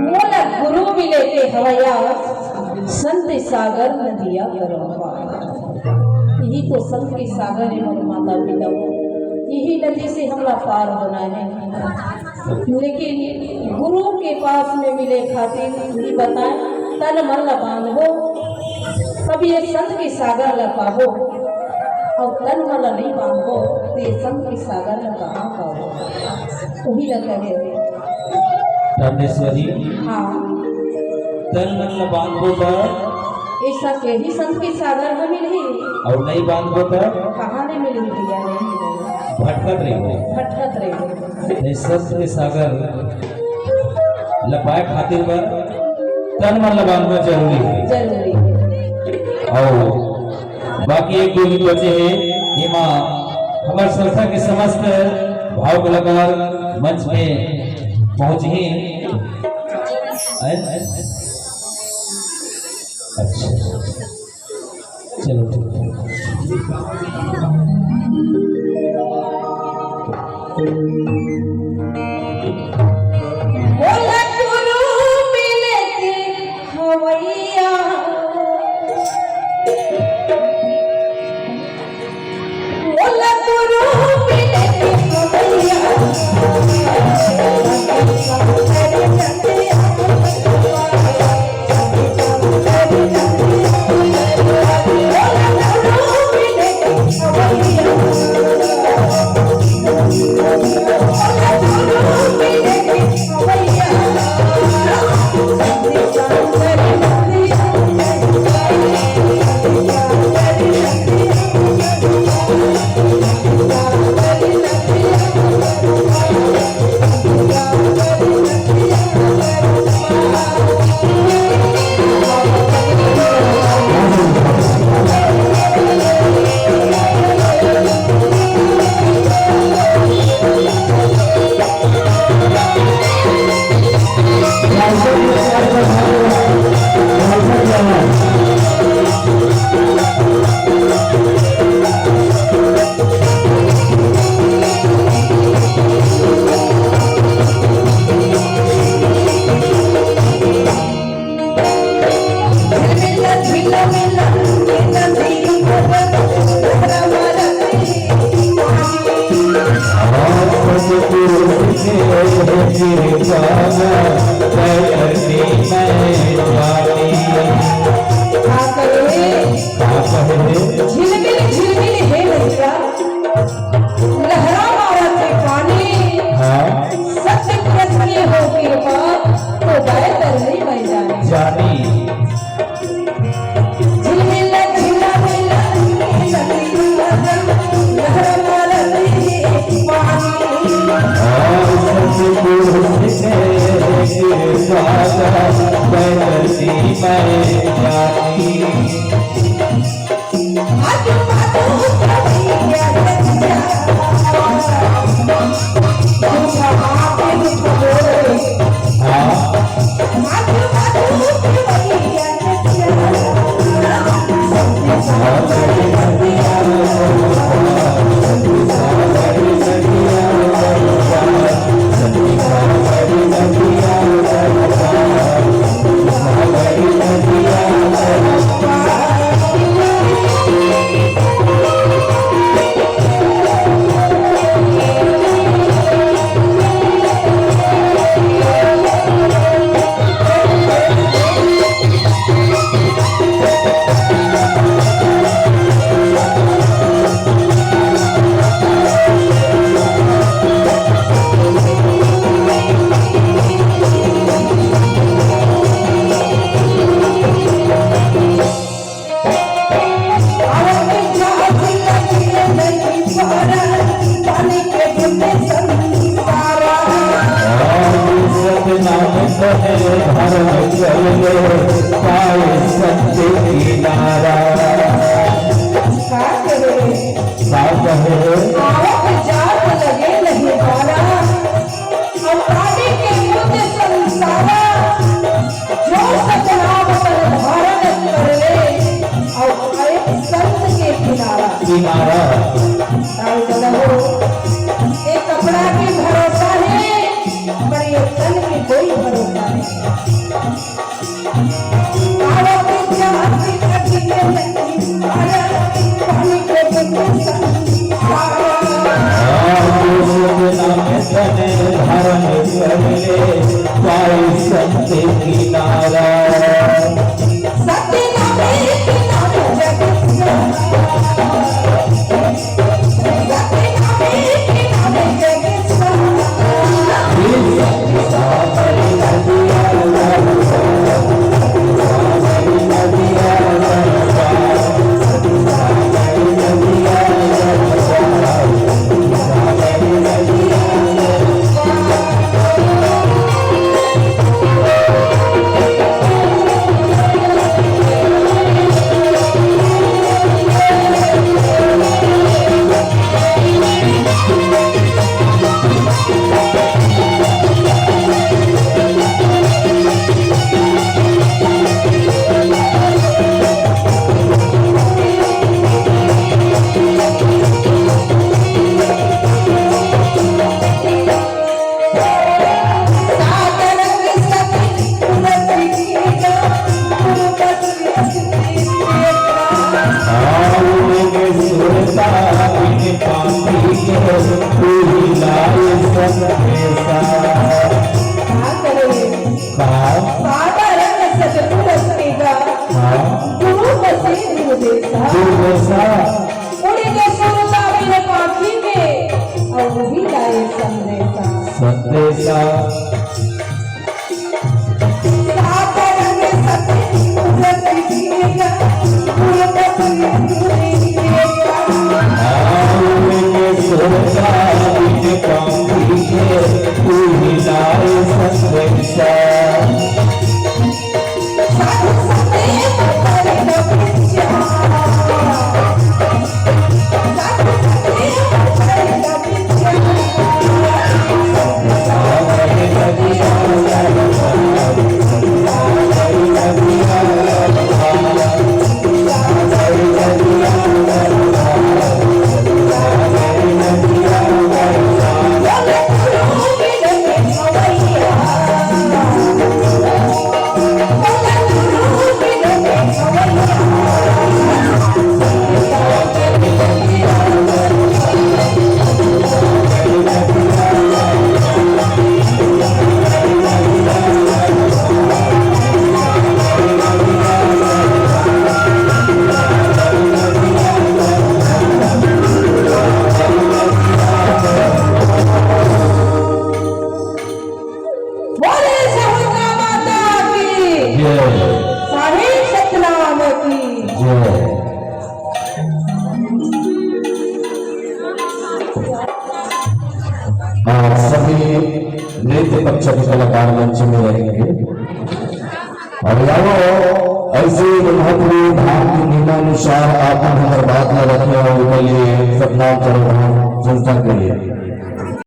मोला गुरु मिले के हवैया संत सागर नदिया करवा। यही तो संत के सागर है हमारे माता पिता, यही नदी से हमला पार होना है। लेकिन गुरु के पास में मिले खातिर ही बताए तन मन ला बांधो, कभी ये संत के सागर ला पाबो और तन मन ला नहीं बांधो तो ये संत के सागर ला कहाँ पाओ। वही लगा है रामेश्वरी। हाँ, तन मन ला बांधो तो ऐसा के ही संत के सागर में मिली और नहीं बांधो तो कहाँ नहीं मिली भैया, नहीं मिली, भटकत रही भटकत रही। संत के सागर लपाए खातिर पर तन मन ला बांधना जरूरी है। जरूरी और बाकी एक गोली बचे है हिमा हमारे संस्था के समस्त भाव कलाकार मंच में पहुंचे हैं। अच्छा चलो बोला गुरु मिले के हवैया, बोला गुरु मिले के हवैया, झिलमिल झिलमिल है भैया, लहरा मारा थे पानी। सत्य प्रश्न हो कृपा तो जाए तर नहीं बह जानी। झिलमिल झिलमिल लहरा मारा थे पानी। किनारा। एक कपड़ा की भरोसा है पर ये तन की कोई भरोसा नहीं। पानी के धारण कर ले पाई संत किनारा। सत्य नामे किनारे जगत संदेशा सभी नृत्य पक्ष के कलाकार मंच में रहेंगे और यारो ऐसे महत्वपूर्ण धाम की नियमानुसार आप हमारे बात में रखने और सतनाम चरण संस्था के लिए